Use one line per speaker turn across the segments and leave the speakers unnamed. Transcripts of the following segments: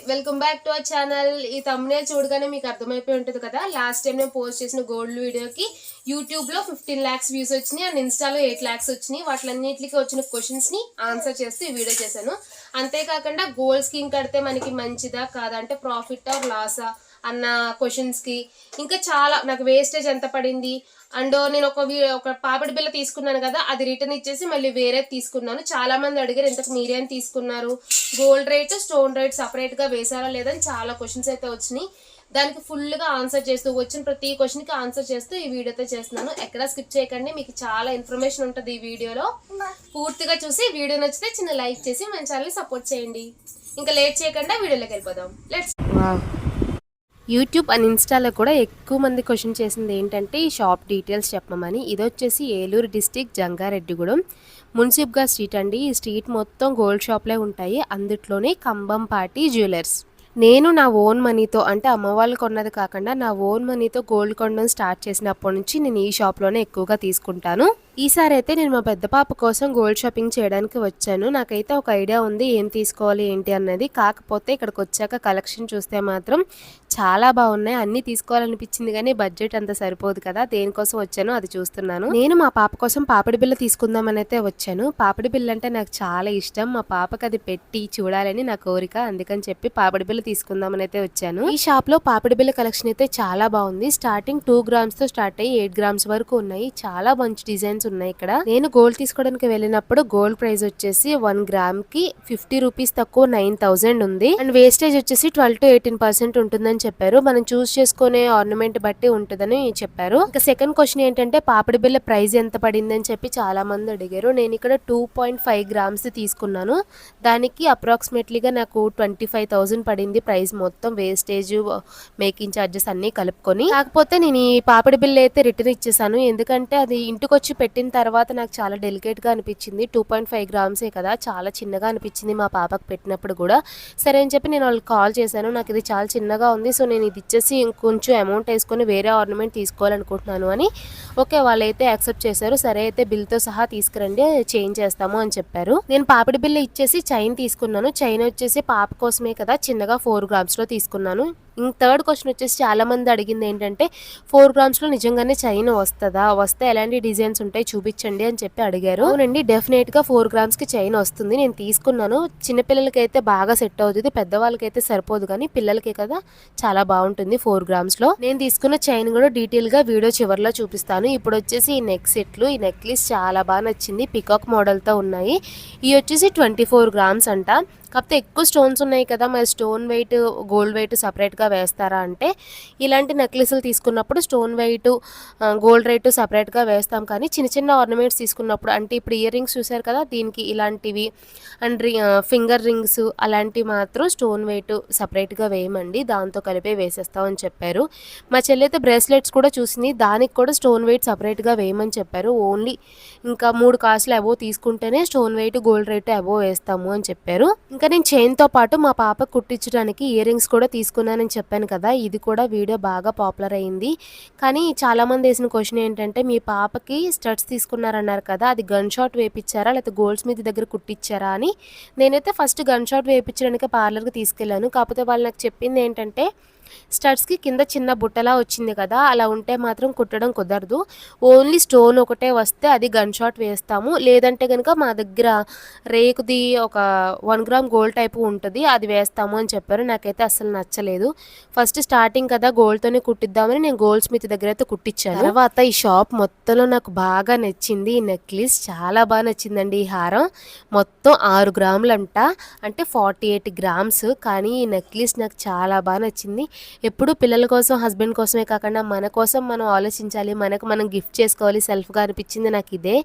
Welcome back to our channel. ఈ thumbnail చూడగానే మీకు అర్థమైపోయి ఉంటుంది కదా, లాస్ట్ టైం నేను పోస్ట్ చేసిన గోల్డ్ వీడియోకి యూట్యూబ్ లో 15 lakhs వ్యూస్ వచ్చినాయి అండ్ ఇన్స్టాలో 8 lakhs వచ్చినాయి. వాటిలన్నిటికి వచ్చిన క్వశ్చన్స్ ని ఆన్సర్ చేస్తూ ఈ వీడియో చేశాను. అంతేకాకుండా గోల్డ్ స్కీమ్ కడితే మనకి మంచిదా కాదా, అంటే ప్రాఫిట్ ఆర్ లాసా అన్న క్వశ్చన్స్ కి ఇంకా చాలా నాకు వేస్టేజ్ ఎంత పడింది అండ్ నేను ఒక పాపిడి బిల్ల తీసుకున్నాను కదా, అది రిటర్న్ ఇచ్చేసి మళ్ళీ వేరే తీసుకున్నాను. చాలా మంది అడిగారు ఇంతకు మీరేం తీసుకున్నారు, gold rate stone rate separate గా వేసారా లేదని చాలా క్వశ్చన్స్ అయితే వచ్చినాయి. దానికి ఫుల్ గా ఆన్సర్ చేస్తూ వచ్చిన ప్రతి క్వశ్చన్ కి ఆన్సర్ చేస్తూ ఈ వీడియోతో చేస్తున్నాను. ఎక్కడ స్కిప్ చేయకండి, మీకు చాలా ఇన్ఫర్మేషన్ ఉంటుంది ఈ వీడియోలో. పూర్తిగా చూసి వీడియో నచ్చితే చిన్న లైక్ చేసి మన ఛానల్ సపోర్ట్ చేయండి. ఇంకా లేట్ చేయకుండా వీడియోలోకి వెళ్ళిపోదాం. లెట్స్. యూట్యూబ్ అండ్ ఇన్స్టాలో కూడా ఎక్కువ మంది క్వశ్చన్ చేసింది ఏంటంటే ఈ షాప్ డీటెయిల్స్ చెప్పమని. ఇది వచ్చేసి ఏలూరు డిస్టిక్ జంగారెడ్డిగూడెం మున్సిప్గా స్ట్రీట్ అండి. ఈ స్ట్రీట్ మొత్తం గోల్డ్ షాప్లే ఉంటాయి, అందుట్లోనే కంబంపాటి జ్యువెలర్స్. నేను నా ఓన్ మనీతో, అంటే అమ్మ వాళ్ళు కొన్నది కాకుండా నా ఓన్ మనీతో గోల్డ్ కొనడం స్టార్ట్ చేసినప్పటి నుంచి నేను ఈ షాప్లోనే ఎక్కువగా తీసుకుంటాను. ఈసారి అయితే నేను మా పెద్ద పాప కోసం గోల్డ్ షాపింగ్ చేయడానికి వచ్చాను. నాకైతే ఒక ఐడియా ఉంది ఏం తీసుకోవాలి ఏంటి అన్నది. కాకపోతే ఇక్కడికి వచ్చాక కలెక్షన్ చూస్తే మాత్రం చాలా బాగున్నాయి. అన్నీ తీసుకోవాలనిపించింది కానీ బడ్జెట్ అంత సరిపోదు కదా, దేనికోసం వచ్చాను అది చూస్తున్నాను. నేను మా పాప కోసం పాపిడి బిల్ల తీసుకుందామని అయితే వచ్చాను. పాపిడి బిల్ల అంటే నాకు చాలా ఇష్టం, మా పాపకి అది పెట్టి చూడాలని నా కోరిక, అందుకని చెప్పి పాపిడి బిల్ల తీసుకుందామని అయితే వచ్చాను. ఈ షాప్ లో పాపిడి బిల్ల కలెక్షన్ అయితే చాలా బాగుంది. స్టార్టింగ్ 2 grams తో స్టార్ట్ అయ్యి 8 grams వరకు ఉన్నాయి. చాలా మంచి డిజైన్స్ ఉన్నాయి ఇక్కడ. నేను గోల్డ్ తీసుకోవడానికి వెళ్ళినప్పుడు గోల్డ్ ప్రైస్ వచ్చేసి 1 gram కి 50 రూపీస్ తక్కువ 9,000 ఉంది అండ్ వేస్టేజ్ వచ్చేసి 12 to 18% ఉంటుందని చెప్పారు. మనం చూస్ చేసుకునే ఆర్నమెంట్ బట్టి ఉంటుందని చెప్పారు. ఇంకా సెకండ్ క్వశ్చన్ ఏంటంటే పాపిడి బిల్ల ప్రైస్ ఎంత పడింది అని చెప్పి చాలా మంది అడిగారు. నేను ఇక్కడ 2.5 grams తీసుకున్నాను. దానికి అప్రాక్సిమేట్లీగా నాకు 25,000 పడింది ప్రైస్, మొత్తం వేస్టేజ్ మేకింగ్ ఛార్జెస్ అన్ని కలుపుకొని. కాకపోతే నేను ఈ పాపిడి బిల్ల అయితే రిటర్న్ ఇచ్చేసాను, ఎందుకంటే అది ఇంటికి వచ్చి పెట్టిన తర్వాత నాకు చాలా డెలికేట్ గా అనిపించింది. 2.5 grams కదా, చాలా చిన్నగా అనిపించింది మా పాపకు పెట్టినప్పుడు కూడా. సరే అని చెప్పి నేను వాళ్ళకి కాల్ చేశాను, నాకు ఇది చాలా చిన్నగా ఉంది, సో నేను ఇది ఇచ్చేసి ఇంకొంచెం అమౌంట్ వేసుకొని వేరే ఆర్నమెంట్ తీసుకోవాలనుకుంటున్నాను అని. ఓకే, వాళ్ళైతే యాక్సెప్ట్ చేశారు. సరే అయితే బిల్తో సహా తీసుకురండి చేంజ్ చేస్తాము అని చెప్పారు. నేను పాపిడి బిల్ల ఇచ్చేసి చైన్ తీసుకున్నాను. చైన్ వచ్చేసి పాప కోసమే కదా, చిన్నగా 4 grams లో తీసుకున్నాను. థర్డ్ క్వశ్చన్ వచ్చేసి చాలా మంది అడిగింది ఏంటంటే 4 grams లో నిజంగానే చైన్ వస్తుందా, వస్తే ఎలాంటి డిజైన్స్ ఉంటాయి చూపించండి అని చెప్పి అడిగారు. అవునండి, డెఫినెట్ గా 4 grams కి చైన్ వస్తుంది. నేను తీసుకున్నాను. చిన్నపిల్లలకైతే బాగా సెట్ అవుతుంది, పెద్దవాళ్ళకైతే సరిపోదు, కానీ పిల్లలకే కదా చాలా బాగుంటుంది 4 grams లో. నేను తీసుకున్న చైన్ కూడా డీటెయిల్ గా వీడియో చివరిలో చూపిస్తాను. ఇప్పుడు వచ్చేసి ఈ నెక్ సెట్లు, ఈ నెక్లెస్ చాలా బాగా నచ్చింది, పికాక్ మోడల్ తో ఉన్నాయి. ఇవి వచ్చేసి 24 grams అంట. కాకపోతే ఎక్కువ స్టోన్స్ ఉన్నాయి కదా, మరి స్టోన్ వెయిట్ గోల్డ్ వెయిట్ సపరేట్గా వేస్తారా అంటే ఇలాంటి నెక్లెస్లు తీసుకున్నప్పుడు స్టోన్ వెయిట్ గోల్డ్ రేటు సపరేట్గా వేస్తాం, కానీ చిన్న చిన్న ఆర్నమెంట్స్ తీసుకున్నప్పుడు, అంటే ఇప్పుడు ఇయర్ రింగ్స్ చూసారు కదా, దీనికి ఇలాంటివి అండ్ ఫింగర్ రింగ్స్ అలాంటివి మాత్రం స్టోన్ వెయిట్ సపరేట్గా వేయమండి, దాంతో కలిపే వేసేస్తామని చెప్పారు. మా చెల్లి అయితే బ్రేస్లెట్స్ కూడా చూసింది, దానికి కూడా స్టోన్ వెయిట్ సపరేట్గా వేయమని చెప్పారు. ఓన్లీ ఇంకా 3 కాసులు అబో తీసుకుంటేనే స్టోన్ వెయిట్ గోల్డ్ రేటు అబో వేస్తాము అని చెప్పారు. ఇంకా నేను చైన్తో పాటు మా పాప కుట్టించడానికి ఇయర్ రింగ్స్ కూడా తీసుకున్నానని చెప్పాను కదా, ఇది కూడా వీడియో బాగా పాపులర్ అయింది. కానీ చాలామంది వేసిన క్వశ్చన్ ఏంటంటే మీ పాపకి స్టడ్స్ తీసుకున్నారన్నారు కదా, అది గన్ షాట్ వేయించారా లేకపోతే గోల్డ్ స్మిత్ దగ్గర కుట్టించారా అని. నేనైతే ఫస్ట్ గన్ షాట్ వేయించడానికి పార్లర్కి తీసుకెళ్ళాను. కాకపోతే వాళ్ళు నాకు చెప్పింది ఏంటంటే స్టడ్స్కి కింద చిన్న బుట్టలా వచ్చింది కదా, అలా ఉంటే మాత్రం కుట్టడం కుదరదు, ఓన్లీ స్టోన్ ఒకటే వస్తే అది గన్ షాట్ వేస్తాము, లేదంటే కనుక మా దగ్గర రేకుది ఒక 1 gram గోల్డ్ టైపు ఉంటుంది, అది వేస్తాము అని చెప్పారు. నాకైతే అస్సలు నచ్చలేదు. ఫస్ట్ స్టార్టింగ్ కదా గోల్డ్తోనే కుట్టిద్దామని నేను గోల్డ్ స్మిత్ దగ్గర అయితే కుట్టించాను. తర్వాత ఈ షాప్ మొత్తంలో నాకు బాగా నచ్చింది ఈ నెక్లెస్, చాలా బాగా నచ్చిందండి. ఈ హారం మొత్తం 6 grams అంట, అంటే 48 grams, కానీ ఈ నెక్లెస్ నాకు చాలా బాగా నచ్చింది. ఎప్పుడు పిల్లల కోసం హస్బెండ్ కోసమే కాకుండా మన కోసం మనం ఆలోచించాలి, మనకు మనం గిఫ్ట్ చేసుకోవాలి సెల్ఫ్గా అనిపించింది నాకు ఇదే.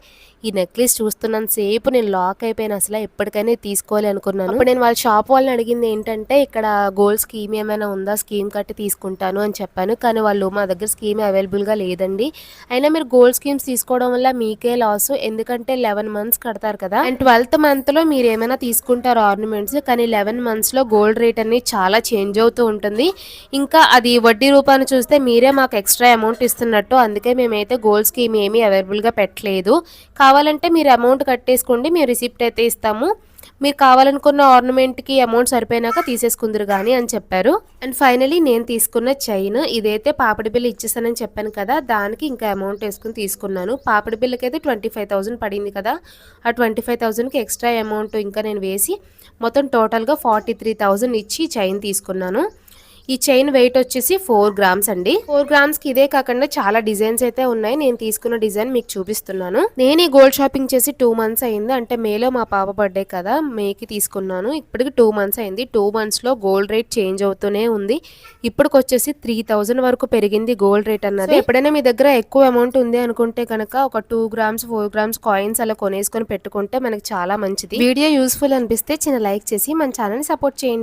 ఈ నెక్లెస్ చూస్తున్నాను సేపు నేను లాక్ అయిపోయిన, అసలు ఎప్పటికైనా తీసుకోవాలి అనుకున్నాను. అప్పుడు నేను వాళ్ళ షాప్ వాళ్ళని అడిగింది ఏంటంటే ఇక్కడ గోల్డ్ స్కీమ్ ఏమైనా ఉందా, స్కీమ్ కట్టి తీసుకుంటాను అని చెప్పాను. కానీ వాళ్ళు మా దగ్గర స్కీమ్ అవైలబుల్గా లేదండి, అయినా మీరు గోల్డ్ స్కీమ్స్ తీసుకోవడం వల్ల మీకే లాస్, ఎందుకంటే 11 months కడతారు కదా, అండ్ 12th month లో మీరు ఏమైనా తీసుకుంటారు ఆర్నమెంట్స్, కానీ 11 months లో గోల్డ్ రేట్ అనేది చాలా చేంజ్ అవుతూ ఉంటుంది. ఇంకా అది వడ్డీ రూపాన్ని చూస్తే మీరే మాకు ఎక్స్ట్రా అమౌంట్ ఇస్తున్నట్టు, అందుకే మేమైతే గోల్డ్ స్కీమ్ ఏమీ అవైలబుల్గా పెట్టలేదు. కావాలంటే మీరు అమౌంట్ కట్టేసుకోండి, మేము రిసిప్ట్ అయితే ఇస్తాము, మీరు కావాలనుకున్న ఆర్నమెంట్కి అమౌంట్ సరిపోయినాక తీసేసుకుందరు కానీ అని చెప్పారు. అండ్ ఫైనలీ నేను తీసుకున్న చైన్ ఇదైతే పాపడి బిల్ ఇచ్చేసానని చెప్పాను కదా, దానికి ఇంకా అమౌంట్ వేసుకుని తీసుకున్నాను. పాపడి బిల్కి అయితే 25,000 పడింది కదా, ఆ 25,000కి ఎక్స్ట్రా అమౌంట్ ఇంకా నేను వేసి మొత్తం టోటల్గా 43,000 ఇచ్చి చైన్ తీసుకున్నాను. ఈ చైన్ వెయిట్ వచ్చేసి 4 గ్రామ్స్ అండి. 4 గ్రామ్స్కి ఇదే కాకుండా చాలా డిజైన్స్ అయితే ఉన్నాయి. నేను తీసుకున్న డిజైన్ మీకు చూపిస్తున్నాను. నేను ఈ గోల్డ్ షాపింగ్ చేసి 2 మంత్స్ అయింది. అంటే మేలో మా పాప బర్త్డే కదా, మేకి తీసుకున్నాను. ఇప్పటికి 2 మంత్స్ అయింది. 2 మంత్స్లో గోల్డ్ రేట్ చేంజ్ అవుతూనే ఉంది. ఇప్పటికి వచ్చేసి 3,000 వరకు పెరిగింది గోల్డ్ రేట్ అన్నది. ఎప్పుడైనా మీ దగ్గర ఎక్కువ అమౌంట్ ఉంది అనుకుంటే కనుక ఒక 2 గ్రామ్స్ 4 గ్రామ్స్ కాయిన్స్ అలా కొనేసుకొని పెట్టుకుంటే మనకి చాలా మంచిది. వీడియో యూస్ఫుల్ అనిపిస్తే చిన్న లైక్ చేసి మన ఛానల్ని సపోర్ట్ చేయండి.